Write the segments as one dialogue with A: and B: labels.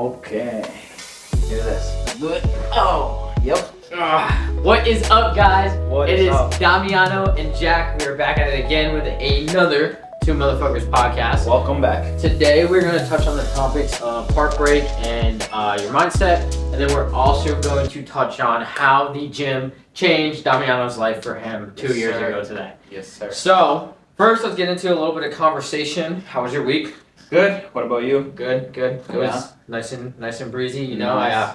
A: Okay. Do this. Do it. Oh, yep.
B: What is up, guys?
A: What
B: is
A: up?
B: Damiano and Jack. We are back at it again with another Two Motherfuckers podcast.
A: Welcome back.
B: Today we're going to touch on the topics of heartbreak and your mindset, and then we're also going to touch on how the gym changed Damiano's life for him 2 years ago today.
A: Yes, sir.
B: So first, let's get into a little bit of conversation. How was your week?
A: Good. What about you?
B: Good. It was nice and breezy. You know,
A: Nice.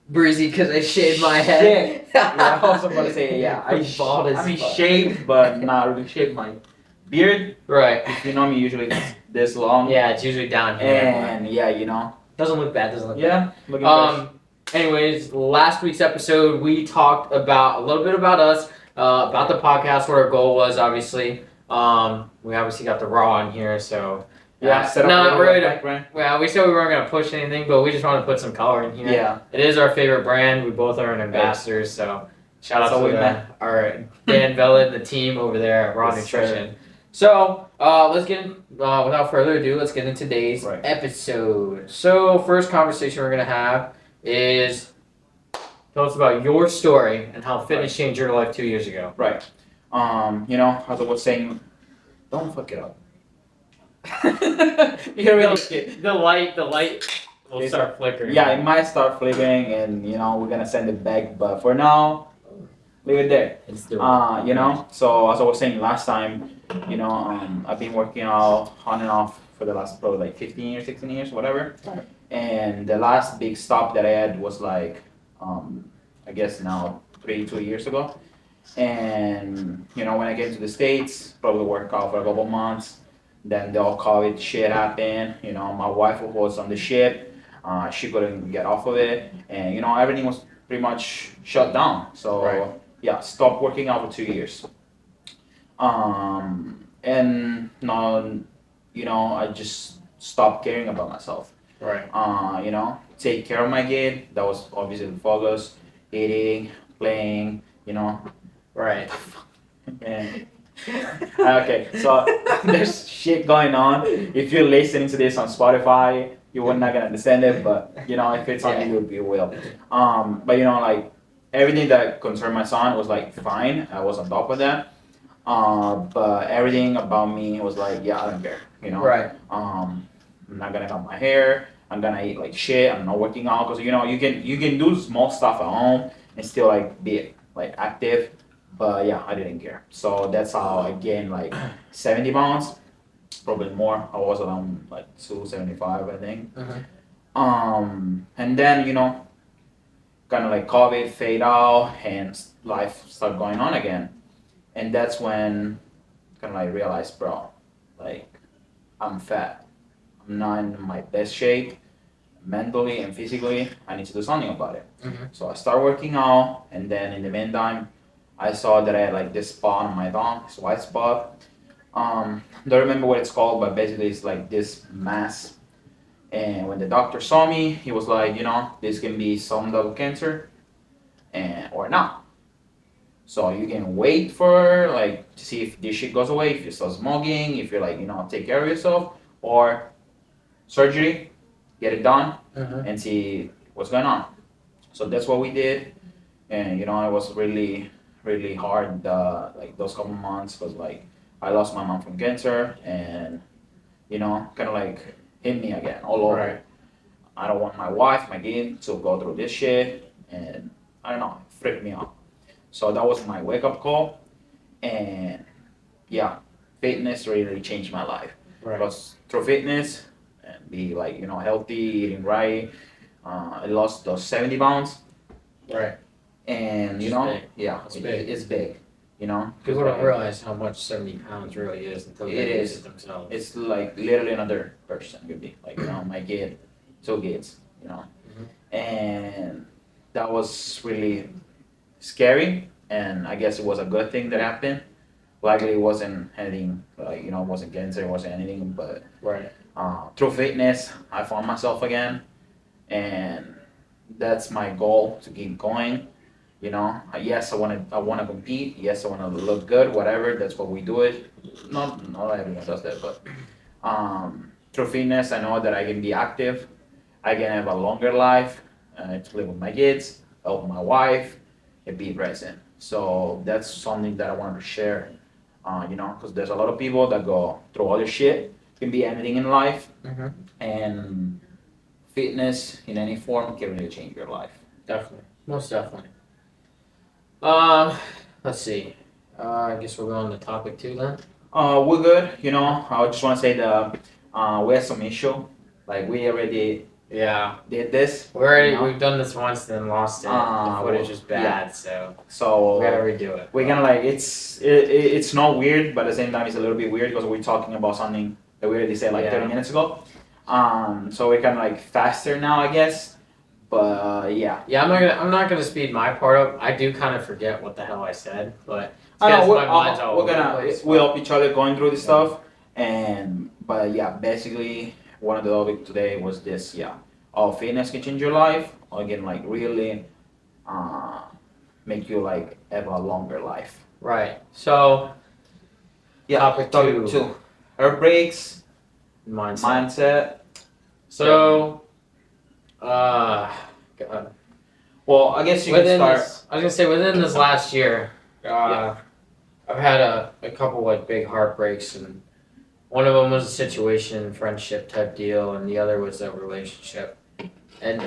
B: breezy because I shaved my head.
A: Yeah, I was about to say, yeah.
B: Bald as
A: I mean,
B: fuck.
A: shaved, but not really shaved my beard.
B: Right.
A: If you know me, usually it's this long.
B: Yeah, it's usually down here.
A: And yeah, you know.
B: Doesn't look bad. Looking
A: fresh.
B: Anyways, last week's episode we talked about a little bit about us, about the podcast, what our goal was. Obviously, we obviously got the raw in here, so.
A: Yeah, set up
B: not
A: a
B: really.
A: background.
B: Well, we said we weren't gonna push anything, but we just wanted to put some color in here.
A: Yeah.
B: It is our favorite brand. We both are ambassadors, so shout out to our Dan Vella and the team over there at Raw
A: Yes,
B: Nutrition.
A: sir.
B: So let's get without further ado, let's get into today's episode. So first conversation we're gonna have is tell us about your story and how fitness changed your life 2 years ago.
A: Right. You know, as I was saying, don't fuck it up. You're really kidding.
B: The light will start flickering.
A: Yeah, it might start flickering, and you know we're gonna send it back. But for now, leave it there.
B: It's doing
A: You know. So as I was saying last time, you know, I've been working out on and off for the last probably like 15 years, 16 years, whatever.
B: Right.
A: And the last big stop that I had was like, I guess now 2 years ago. And you know when I came to the States, probably work out for a couple months. Then the whole COVID shit happened. You know, my wife was on the ship. She couldn't get off of it. And, you know, everything was pretty much shut down. So, yeah, stopped working out for 2 years. And now, you know, I just stopped caring about myself.
B: Right.
A: You know, take care of my kid. That was obviously the focus. Eating, playing, you know.
B: Right.
A: And okay, so there's shit going on. If you're listening to this on Spotify, you're not gonna understand it, but you know, if it's on YouTube, you will. But you know, like everything that concerned my son was like fine. I was on top of that. But everything about me was like, yeah, I don't care. You know.
B: Right.
A: I'm not gonna cut my hair. I'm gonna eat like shit. I'm not working out because you know you can do small stuff at home and still like be like active. But yeah, I didn't care. So that's how I gained like 70 pounds, probably more. I was around like 275, I think. And then, you know, kind of like COVID fade out and life started going on again. And that's when kind of like realized, bro, like I'm fat. I'm not in my best shape mentally and physically. I need to do something about it. So I started working out, and then in the meantime, I saw that I had like this spot on my thumb, this white spot. Don't remember what it's called, but basically it's like this mass. And when the doctor saw me, he was like, you know, this can be some level cancer, or not. So you can wait for like to see if this shit goes away, if you start smoking, if you're like, you know, take care of yourself, or surgery, get it done, and see what's going on. So that's what we did, and you know, it was really hard like those couple months because like I lost my mom from cancer, and you know kind of like hit me again all over.
B: Right.
A: I don't want my wife, my kid to go through this shit, and I don't know, it freaked me out. So that was my wake up call, and yeah, fitness really changed my life. Because through fitness and be like, you know, healthy, eating right, I lost those 70 pounds.
B: Right.
A: And you know,
B: big.
A: yeah, it's big. You know,
B: People don't realize how much 70 pounds really is until they use it themselves.
A: It's like literally another person could be like, you know, my kid, 2 kids, you know, and that was really scary. And I guess it was a good thing that happened. Likely it wasn't anything like, you know, it wasn't cancer, it wasn't anything, but through fitness, I found myself again, and that's my goal to keep going. You know, yes, I want to compete. Yes, I want to look good. Whatever, that's what we do it. Not everyone does that, but through fitness, I know that I can be active. I can have a longer life, to live with my kids, help my wife, and be present. So that's something that I wanted to share, because there's a lot of people that go through all this shit, can be anything in life,
B: Mm-hmm.
A: and fitness in any form can really change your life.
B: Definitely, most definitely. Let's see. I guess we're going to topic 2 then.
A: We're good, I just want to say that we had some issue, like we already
B: Yeah,
A: did this.
B: we've done this once, then lost it. The footage is bad, so we gotta redo it.
A: We're gonna like it's not weird, but at the same time it's a little bit weird because we're talking about something that we already said like 30 minutes ago. So we're kind of like faster now, I guess. But yeah.
B: Yeah, I'm not gonna speed my part up. I do kind of forget what the hell I said, but
A: I know
B: my mind's all over the place.
A: we help each other going through this stuff, but yeah, basically one of the topic today was this, fitness can change your life, or again like really, make you like have a longer life.
B: Right. So
A: Yeah.
B: Topic two.
A: Heartbreaks,
B: mindset.
A: mindset.
B: So, God.
A: Well, I guess you can start.
B: I was gonna say within this last year,
A: Yeah.
B: I've had a couple like big heartbreaks, and one of them was a situation, friendship type deal, and the other was a relationship. And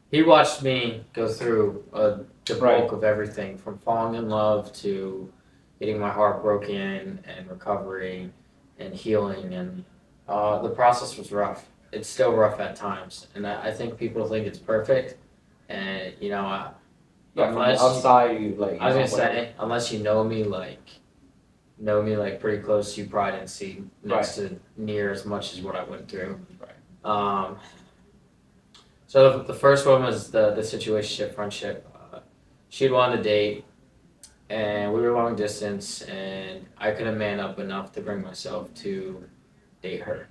B: he watched me go through the bulk of everything, from falling in love to getting my heart broken and recovery and healing, and the process was rough. It's still rough at times, and I think people think it's perfect, and
A: From the outside, you like.
B: I was gonna say, unless you know me like pretty close, you probably didn't see next to near as much as what I went through.
A: Right.
B: So the first one was the situationship friendship. She'd wanted to date, and we were long distance, and I couldn't man up enough to bring myself to date her.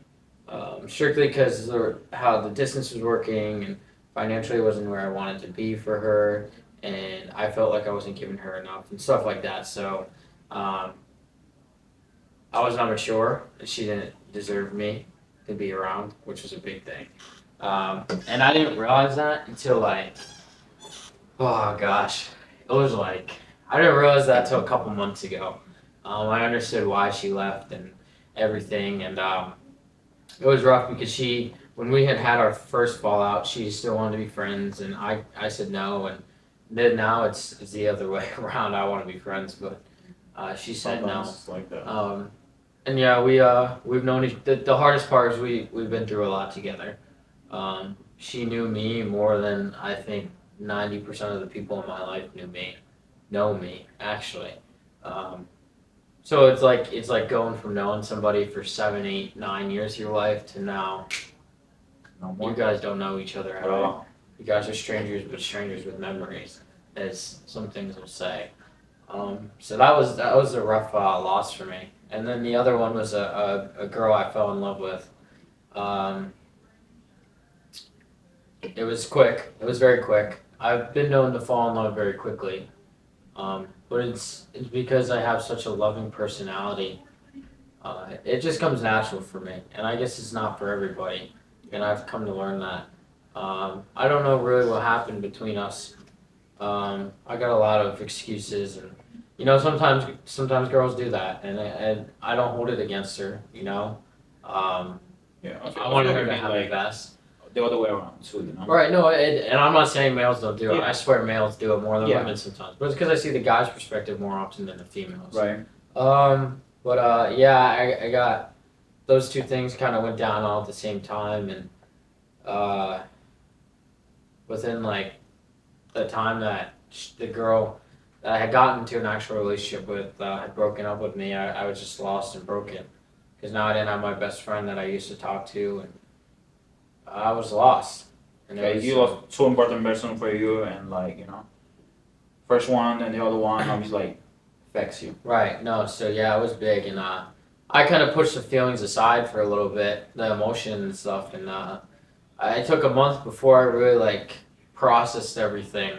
B: Strictly because how the distance was working, and financially it wasn't where I wanted to be for her, and I felt like I wasn't giving her enough and stuff like that. So I was not mature, and she didn't deserve me to be around, which was a big thing. And I didn't realize that until oh gosh, it was I didn't realize that until a couple months ago. I understood why she left and everything, and it was rough because when we had our first fallout, she still wanted to be friends, and I said no, and then now it's the other way around. I want to be friends, but she said no.
A: Like that.
B: And yeah, we've known the hardest part is we've been through a lot together. She knew me more than I think 90% of the people in my life know me actually. So it's like going from knowing somebody for 7, 8, 9 years of your life to now you guys don't know each other at all. You guys are strangers, but strangers with memories, as some things will say. So that was a rough loss for me. And then the other one was a girl I fell in love with. It was quick. It was very quick. I've been known to fall in love very quickly, but it's because I have such a loving personality. It just comes natural for me, and I guess it's not for everybody. And I've come to learn that. I don't know really what happened between us. I got a lot of excuses, and sometimes girls do that, and I don't hold it against her. I wanted her to have the best.
A: The other way around too,
B: Right, no, and I'm not saying males don't do it. I swear males do it more than women sometimes. But it's because I see the guy's perspective more often than the females.
A: Right.
B: I got those two things kind of went down all at the same time, and within the time that the girl that I had gotten into an actual relationship with had broken up with me, I was just lost and broken. Because now I didn't have my best friend that I used to talk to, and I was lost. And
A: you lost two important person for you, and first one and the other one obviously affects you.
B: Right. No. So yeah, it was big, and I kind of pushed the feelings aside for a little bit, the emotion and stuff, and I took a month before I really processed everything.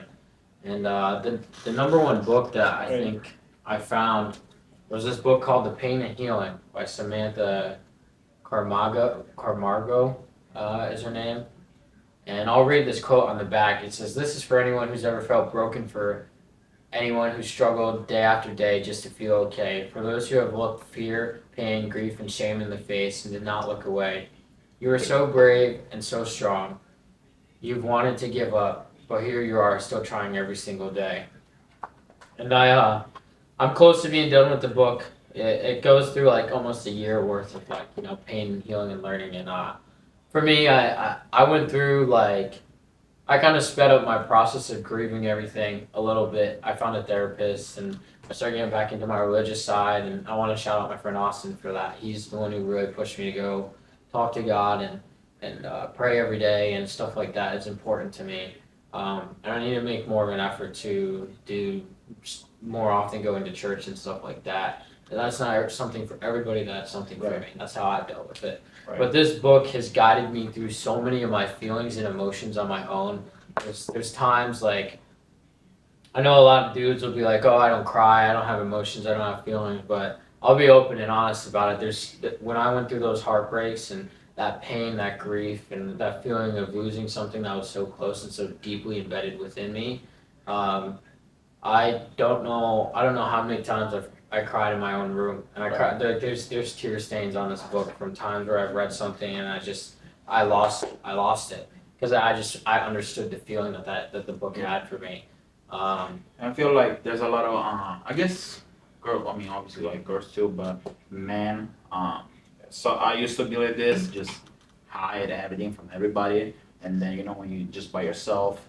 B: And the number one book that I think I found was this book called The Pain and Healing by Samantha Camargo is her name. And I'll read this quote on the back. It says, "This is for anyone who's ever felt broken, for anyone who struggled day after day just to feel okay. For those who have looked fear, pain, grief, and shame in the face and did not look away. You are so brave and so strong. You've wanted to give up, but here you are, still trying every single day." And I'm close to being done with the book. It goes through like almost a year worth of like, you know, pain, healing, and learning. And for me, I went through like, I kind of sped up my process of grieving everything a little bit. I found a therapist and I started getting back into my religious side. And I want to shout out my friend Austin for that. He's the one who really pushed me to go talk to God and pray every day and stuff like that. It's important to me. And I need to make more of an effort to do more often, go into church and stuff like that. And that's not something for everybody, that's something for me. That's how I've dealt with it. Right. But this book has guided me through so many of my feelings and emotions on my own. There's times like, I know a lot of dudes will be like, oh, I don't cry, I don't have emotions, I don't have feelings, but I'll be open and honest about it. When I went through those heartbreaks and that pain, that grief, and that feeling of losing something that was so close and so deeply embedded within me, I don't know how many times I cried in my own room, and I cried. There's tear stains on this book from times where I've read something and I lost it because I understood the feeling that the book had for me.
A: I feel like there's a lot of I guess girls. I mean, obviously like girls too, but men. So I used to be like this, just hide everything from everybody, and then when you just by yourself,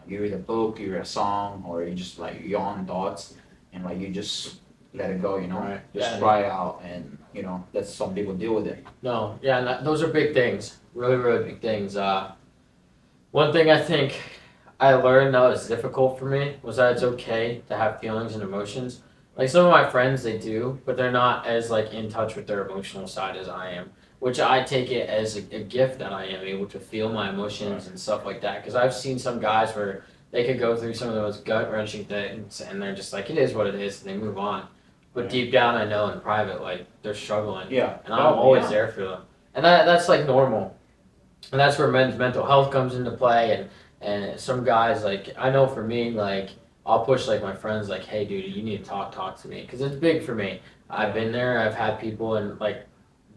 A: you read a book, you read a song, or you just like your own thoughts, and like you just let it go,
B: Right.
A: Just cry out, and that's some people deal with it.
B: No, yeah, and those are big things, really, really big things. One thing I think I learned that was difficult for me was that it's okay to have feelings and emotions. Like some of my friends, they do, but they're not as like in touch with their emotional side as I am, which I take it as a gift that I am able to feel my emotions and stuff like that. Because I've seen some guys where they could go through some of those gut-wrenching things and they're just like, it is what it is, and they move on. But deep down, I know in private, like, they're struggling.
A: Yeah.
B: And I'm always there for them. And that's, like, normal. And that's where men's mental health comes into play. And some guys, like, I know for me, like, I'll push, like, my friends, like, hey, dude, you need to talk to me. Because it's big for me. I've been there. I've had people, and, like,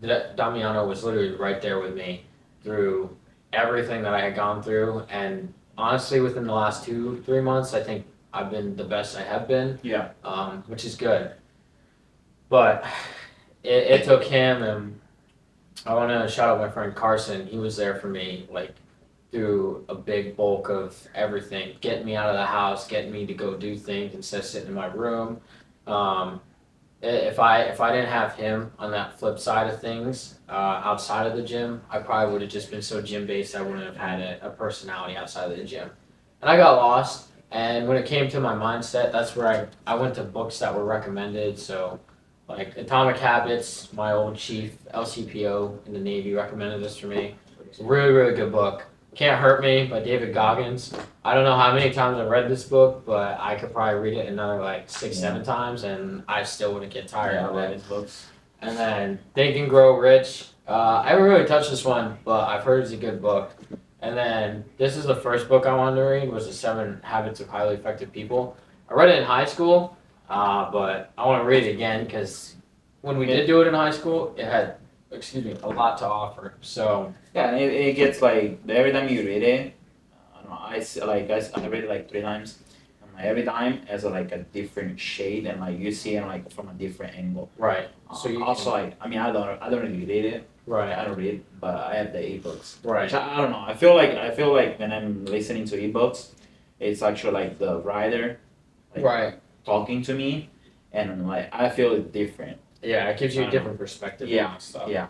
B: Damiano was literally right there with me through everything that I had gone through. And honestly, within the last 2-3 months, I think I've been the best I have been.
A: Yeah.
B: Which is good. But it took him, and I want to shout out my friend Carson. He was there for me, like, through a big bulk of everything, getting me out of the house, getting me to go do things instead of sitting in my room. If I didn't have him on that flip side of things, outside of the gym, I probably would have just been so gym-based I wouldn't have had a personality outside of the gym. And I got lost, and when it came to my mindset, that's where I went to books that were recommended, so... Like Atomic Habits, my old chief, LCPO in the Navy, recommended this for me. It's a really, really good book. Can't Hurt Me by David Goggins. I don't know how many times I've read this book, but I could probably read it another like 6-7 times, and I still wouldn't get tired of it.
A: His books.
B: And then Think and Grow Rich. I haven't really touched this one, but I've heard it's a good book. And then this is the first book I wanted to read, was The 7 Habits of Highly Effective People. I read it in high school. But I want to read it again because when we did do it in high school, it had, a lot to offer. So
A: yeah, and it gets like every time you read it, I don't know. I read it like 3 times. And like every time has a different shade, and like you see it like from a different angle.
B: Right. So you
A: also I don't really read it.
B: Right.
A: I don't read, but I have the ebooks.
B: Right.
A: Which I don't know. I feel like when I'm listening to ebooks, it's actually like the writer.
B: Right.
A: Talking to me, and like I feel it different.
B: Yeah, it gives you a different perspective.
A: Yeah,
B: on stuff.
A: Yeah.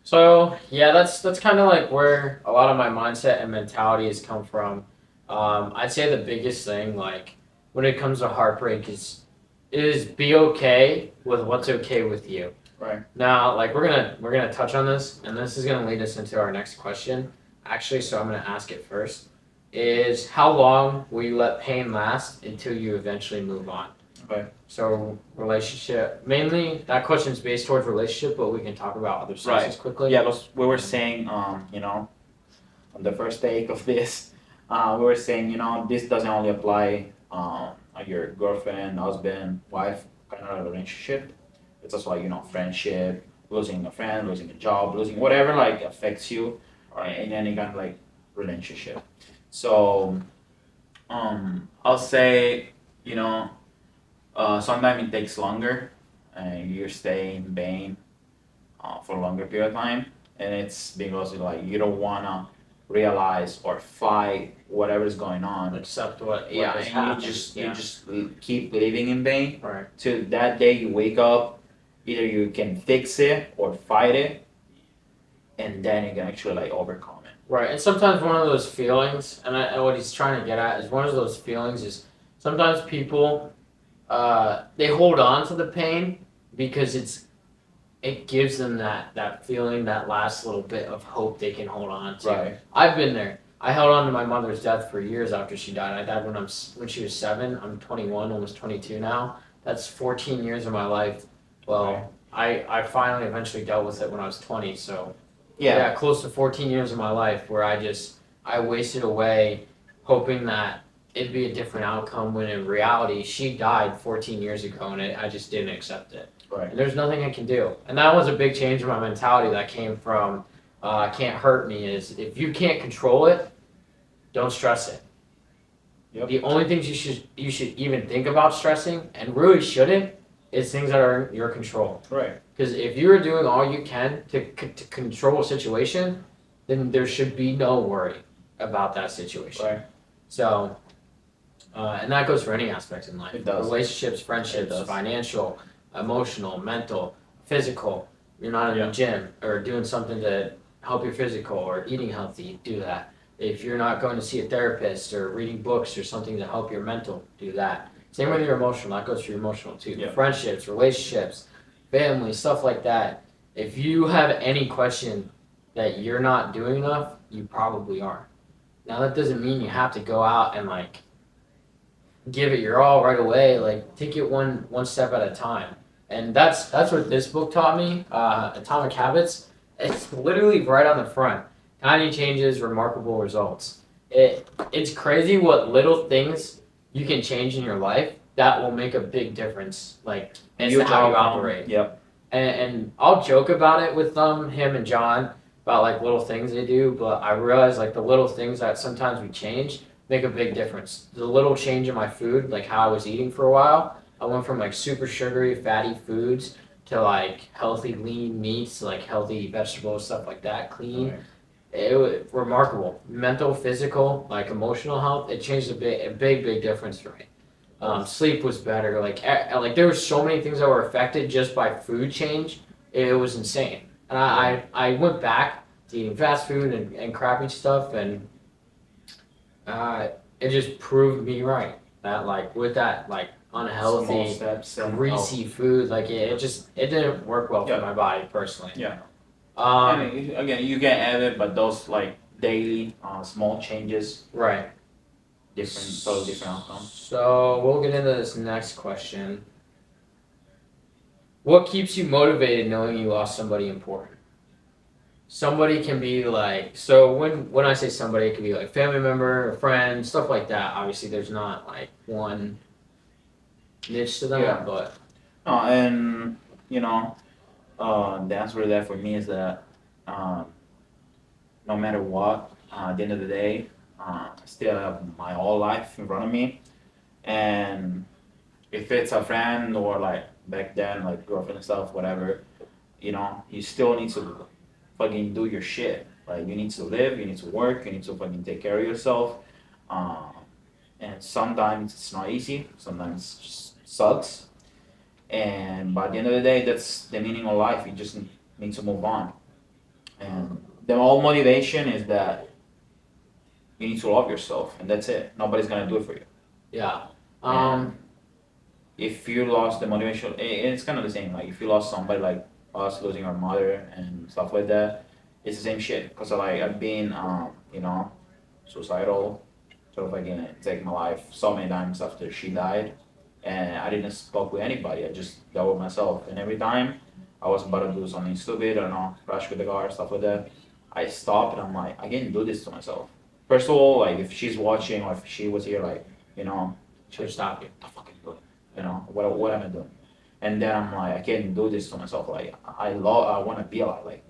B: So yeah, that's kind of like where a lot of my mindset and mentality has come from. I'd say the biggest thing, like when it comes to heartbreak, is be okay with what's okay with you.
A: Right.
B: Now, like we're gonna touch on this, and this is gonna lead us into our next question. Actually, so I'm gonna ask it first. Is how long will you let pain last until you eventually move on?
A: Okay.
B: So relationship, mainly that question is based towards relationship, but we can talk about other sources quickly.
A: Yeah, we were saying, on the first take of this, we were saying, this doesn't only apply on your girlfriend, husband, wife kind of relationship. It's also like, friendship, losing a friend, losing a job, losing whatever like affects you in any kind of like relationship. So, I'll say, you know, sometimes it takes longer, and you stay in pain for a longer period of time, and it's because like you don't wanna realize or fight whatever's going on.
B: Accept what
A: Yeah,
B: has
A: and
B: happened.
A: you just keep living in pain.
B: Right.
A: Till that day you wake up, either you can fix it or fight it, and then you can actually like overcome it.
B: Right, and sometimes one of those feelings, and what he's trying to get at is one of those feelings is sometimes people, they hold on to the pain because it gives them that feeling, that last little bit of hope they can hold on to.
A: Right.
B: I've been there. I held on to my mother's death for years after she died. I died when she was 7. I'm 21, almost 22 now. That's 14 years of my life. Well, I finally eventually dealt with it when I was 20. So yeah, close to 14 years of my life where I wasted away hoping that it'd be a different outcome when in reality she died 14 years ago and I just didn't accept it.
A: Right.
B: And there's nothing I can do. And that was a big change in my mentality that came from can't hurt me is if you can't control it, don't stress it.
A: Yep.
B: The only things you should even think about stressing and really shouldn't is things that are in your control.
A: Right.
B: Because if you're doing all you can to control a situation, then there should be no worry about that situation.
A: Right.
B: So, and that goes for any aspect in life.
A: It does.
B: Relationships, friendships, financial, emotional, mental, physical. You're not in the gym or doing something to help your physical or eating healthy, do that. If you're not going to see a therapist or reading books or something to help your mental, do that. Same with your emotional. That goes for your emotional too.
A: Yeah.
B: Friendships, relationships, family, stuff like that. If you have any question that you're not doing enough, you probably are. Now that doesn't mean you have to go out and like give it your all right away. Like take it one step at a time. And that's what this book taught me. Atomic Habits. It's literally right on the front. Tiny changes, remarkable results. It's crazy what little things you can change in your life that will make a big difference. Like as to how you operate.
A: Yep.
B: And I'll joke about it with him and John about like little things they do, but I realize like the little things that sometimes we change make a big difference. The little change in my food, like how I was eating for a while, I went from like super sugary, fatty foods to like healthy, lean meats, like healthy vegetables, stuff like that, clean.
A: Right.
B: It was remarkable. Mental, physical, like emotional health, it changed a big difference for me. Sleep was better. Like there were so many things that were affected just by food change. It was insane. And I went back to eating fast food and crappy stuff, and it just proved me right that like with that like unhealthy, greasy food, like it didn't work well for my body personally.
A: Yeah. Again, you can add it, but those like daily small changes,
B: right?
A: Totally different outcomes.
B: So we'll get into this next question. What keeps you motivated knowing you lost somebody important? Somebody can be like, so when I say somebody, it could be like family member, a friend, stuff like that. Obviously, there's not like one niche to that, but.
A: And the answer to that for me is that no matter what, at the end of the day, I still have my whole life in front of me, and if it's a friend or like back then like girlfriend and stuff, whatever, you still need to fucking do your shit. Like you need to live, you need to work, you need to fucking take care of yourself, and sometimes it's not easy, sometimes it just sucks, and by the end of the day, that's the meaning of life. You just need to move on, and the whole motivation is that you need to love yourself, and that's it. Nobody's gonna do it for you.
B: Yeah.
A: If you lost the motivation, it's kind of the same. Like if you lost somebody like us losing our mother and stuff like that, it's the same shit. Cause like I've been, suicidal, sort of like take my life so many times after she died, and I didn't spoke with anybody. I just dealt with myself. And every time I was about to do something stupid, I don't know, crash with the car, stuff like that, I stopped and I'm like, I can't do this to myself. First of all, like if she's watching or if she was here, like, you know,
B: She'll stop you.
A: the fucking doing? You know, what am I doing? And then I'm like, I can't do this to myself. Like I want to be alive, like,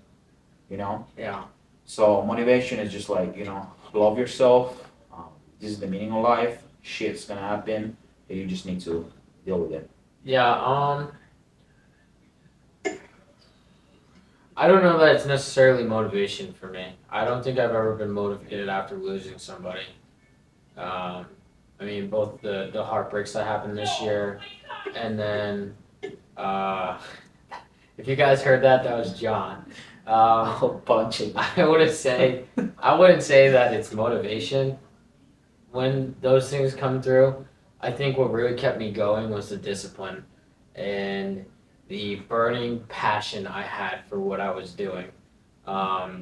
A: you know.
B: Yeah.
A: So motivation is just like, you know, love yourself. This is the meaning of life. Shit's gonna happen, and you just need to deal with it.
B: Yeah. I don't know that it's necessarily motivation for me. I don't think I've ever been motivated after losing somebody. I mean, both the heartbreaks that happened this year, and then if you guys heard that, that was John.
A: A whole bunch of.
B: I wouldn't say that it's motivation when those things come through. I think what really kept me going was the discipline and the burning passion I had for what I was doing. I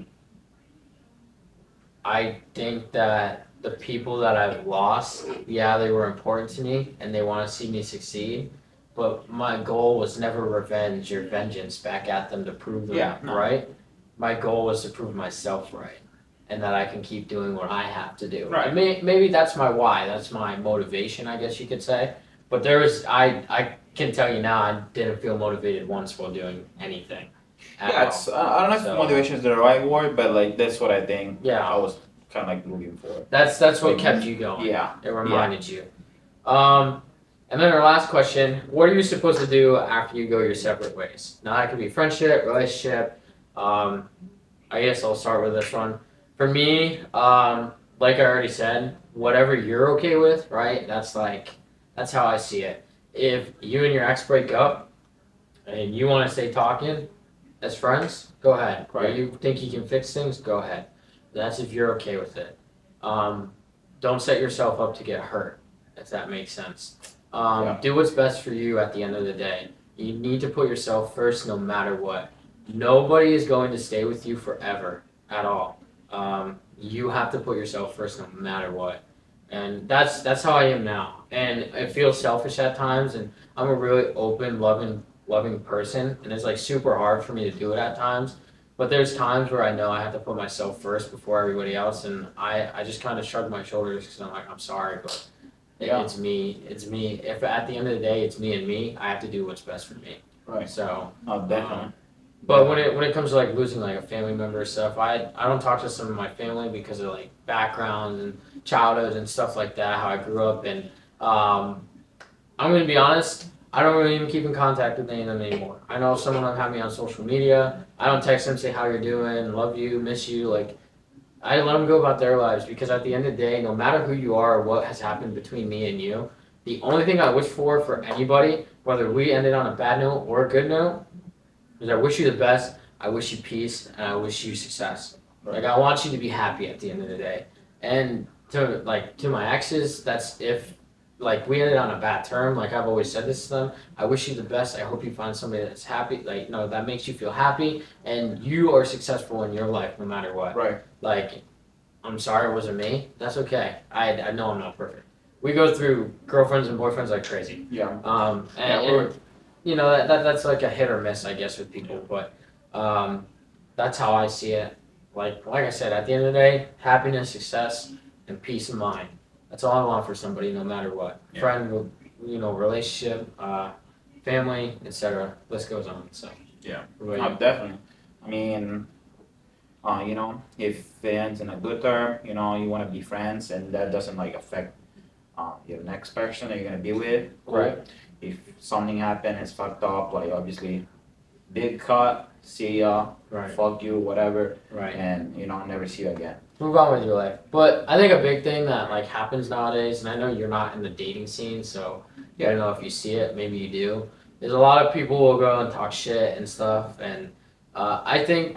B: think that the people that I've lost, yeah, they were important to me and they want to see me succeed, but my goal was never revenge or vengeance back at them to prove them right. My goal was to prove myself right and that I can keep doing what I have to do.
A: Right.
B: And maybe that's my why, that's my motivation, I guess you could say. But I can tell you now, I didn't feel motivated once while doing anything.
A: Yeah, it's I don't know if motivation is the right word, but like that's what I think.
B: Yeah.
A: I was kind of like looking for.
B: That's what kept you going.
A: Yeah.
B: It reminded you. And then our last question: what are you supposed to do after you go your separate ways? Now that could be friendship, relationship. I guess I'll start with this one. For me, like I already said, whatever you're okay with, right? That's how I see it. If you and your ex break up and you want to stay talking as friends, go ahead.
A: Right.
B: Or you think you can fix things, go ahead. That's if you're okay with it. Don't set yourself up to get hurt, if that makes sense. Do what's best for you at the end of the day. You need to put yourself first no matter what. Nobody is going to stay with you forever at all. You have to put yourself first no matter what. And that's how I am now. And it feels selfish at times, and I'm a really open, loving person, and it's like super hard for me to do it at times. But there's times where I know I have to put myself first before everybody else, and I just kind of shrug my shoulders because I'm like, I'm sorry, but it's me. If at the end of the day it's me and me, I have to do what's best for me.
A: Right.
B: So.
A: Definitely.
B: But when it comes to like losing like a family member or stuff, I don't talk to some of my family because of like backgrounds and childhood and stuff like that, how I grew up, and I'm gonna be honest, I don't really even keep in contact with any of them anymore. I know some of them have me on social media. I don't text them, say how you're doing, love you, miss you. Like I let them go about their lives because at the end of the day, no matter who you are or what has happened between me and you, the only thing I wish for anybody, whether we ended on a bad note or a good note, is I wish you the best, I wish you peace, and I wish you success.
A: Right.
B: Like I want you to be happy at the end of the day. And to my exes, that's if like we ended on a bad term, like I've always said this to them, I wish you the best. I hope you find somebody that's happy, like that makes you feel happy and you are successful in your life no matter what.
A: Right.
B: Like, I'm sorry it wasn't me. That's okay. I know I'm not perfect. We go through girlfriends and boyfriends like crazy.
A: Yeah.
B: And that's like a hit or miss, I guess, with people, but that's how I see it. Like I said, at the end of the day, happiness, success, and peace of mind. That's all I want for somebody, no matter what.
A: Yeah.
B: Friend, relationship, family, etc. List goes on. So
A: Yeah.
B: Definitely.
A: I mean, if it ends in a good term, you want to be friends, and that doesn't like affect your next person that you're gonna be with.
B: Right.
A: If something happened, it's fucked up. Like obviously, big cut. See ya.
B: Right.
A: Fuck you. Whatever.
B: Right.
A: And never see you again.
B: Move on with your life. But I think a big thing that like happens nowadays, and I know you're not in the dating scene, so I don't know if you see it. Maybe you do. Is a lot of people will go and talk shit and stuff, and I think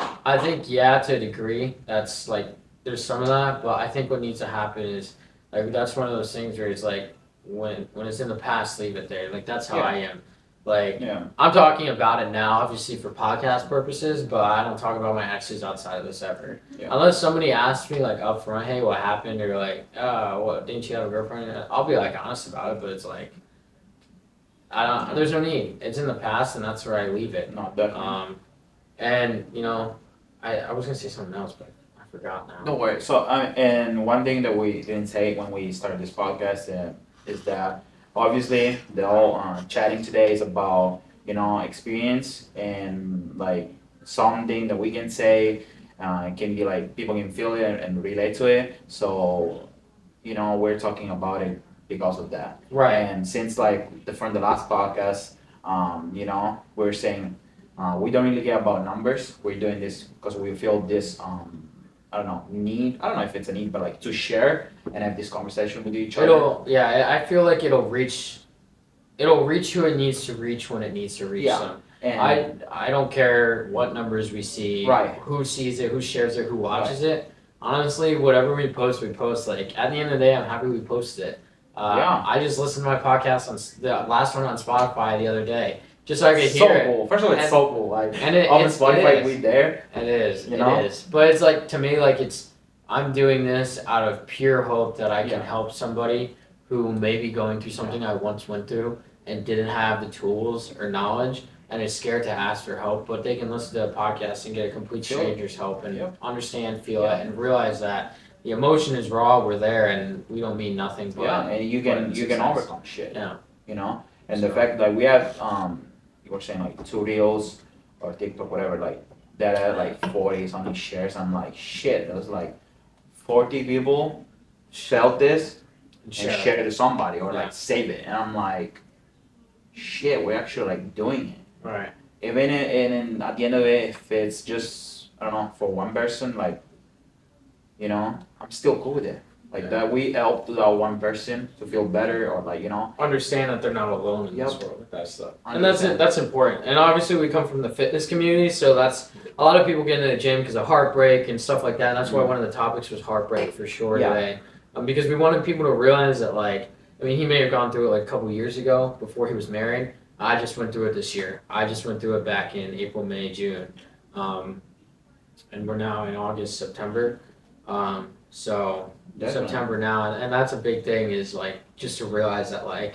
B: yeah, to a degree, that's like there's some of that, but I think what needs to happen is like that's one of those things where it's like when it's in the past, leave it there. Like that's how I am. Like I'm talking about it now, obviously for podcast purposes, but I don't talk about my exes outside of this ever.
A: Yeah.
B: Unless somebody asks me like up front, hey, what happened? Or like, what didn't you have a girlfriend? I'll be like honest about it, but it's like There's no need. It's in the past, and that's where I leave it.
A: No, definitely.
B: And you know, I was gonna say something else, but I forgot now.
A: Don't worry. So, and one thing that we didn't say when we started this podcast is that obviously the whole chatting today is about experience and like something that we can say can be like people can feel it and relate to it. So, we're talking about it because of that.
B: Right.
A: And since like from the last podcast, we're saying we don't really care about numbers. We're doing this because we feel this I don't know, need. I don't know if it's a need, but like to share and have this conversation with each other.
B: I feel like it'll reach who it needs to reach when it needs to reach them. And I don't care what numbers we see,
A: right?
B: Who sees it, who shares it, who watches it. Honestly, whatever we post. Like at the end of the day, I'm happy we posted it. I just listened to my podcast on the last one on Spotify the other day, just so I could hear it.
A: Cool. First of all, it's so cool. Like
B: and it,
A: on
B: it's,
A: Spotify,
B: it
A: we there.
B: It is. It is. But it's like to me, like I'm doing this out of pure hope that I can help somebody who may be going through something I once went through and didn't have the tools or knowledge and is scared to ask for help, but they can listen to a podcast and get a complete stranger's help and understand, feel it, and realize that the emotion is raw. We're there, and we don't mean nothing. But
A: and you can overcome shit.
B: Yeah,
A: and the fact that we have you were saying like 2 reels or TikTok, whatever, like that had like 40 something shares. I'm like shit. There was like 40 people felt this and shared it to somebody or like save it, and I'm like, shit, we're actually like doing it.
B: Right.
A: Even and at the end of it, if it's just I don't know for one person, like I'm still cool with it. Like that we helped that one person to feel better or like
B: understand that they're not alone in this world with that stuff. And that's important. And obviously we come from the fitness community, so that's a lot of people get into the gym because of heartbreak and stuff like that. And that's why one of the topics was heartbreak for sure today, because we wanted people to realize that he may have gone through it like a couple years ago before he was married. I just went through it this year. I just went through it back in April, May, June, and we're now in August, September. So definitely. September now, and that's a big thing is like just to realize that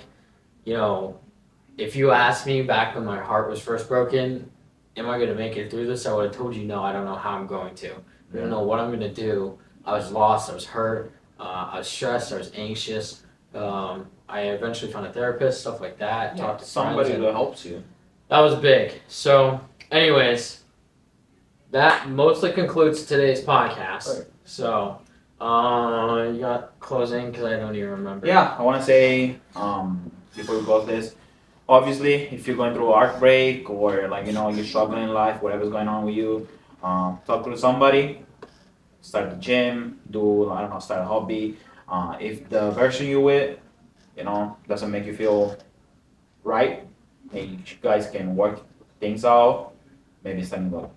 B: if you asked me back when my heart was first broken, am I going to make it through this? I would have told you no. I don't know how I'm going to. I don't know what I'm going to do. I was lost. I was hurt. I was stressed. I was anxious. I eventually found a therapist, stuff like that. Talked to
A: somebody that helps you.
B: That was big. So, anyways, that mostly concludes today's podcast. Right. So, you got closing because I don't even remember.
A: Yeah, I want to say before we close this, obviously, if you're going through a heartbreak or you're struggling in life, whatever's going on with you, talk to somebody. Start the gym. Start a hobby. If the person you're with, doesn't make you feel right, and you guys can work things out. Maybe it's time to,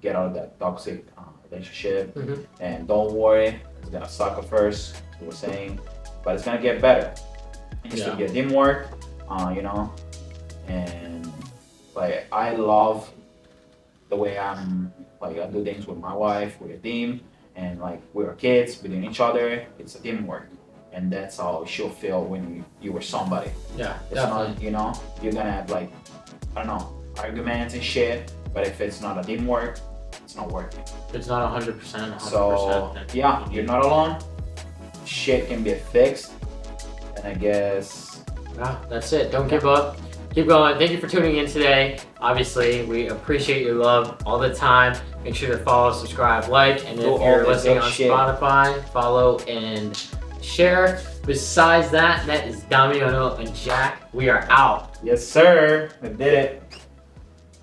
A: get out of that toxic relationship. Mm-hmm. And don't worry, it's gonna suck at first, as we were saying, but it's gonna get better. It needs to be a teamwork, and like I love the way I do things with my wife, with a team, and like we're kids between each other. It's a teamwork. And that's how it should feel when you were somebody.
B: Yeah,
A: it's definitely. Not, you're gonna have arguments and shit, but if it's not a teamwork, it's not working.
B: It's not 100%.
A: So, you're not alone. Shit can be fixed. And I guess...
B: Yeah, that's it. Don't give up. Keep going. Thank you for tuning in today. Obviously, we appreciate your love all the time. Make sure to follow, subscribe, like, and if you're listening on Spotify, follow and share. Besides that is Damiano and Jack. We are out.
A: Yes, sir. We did it.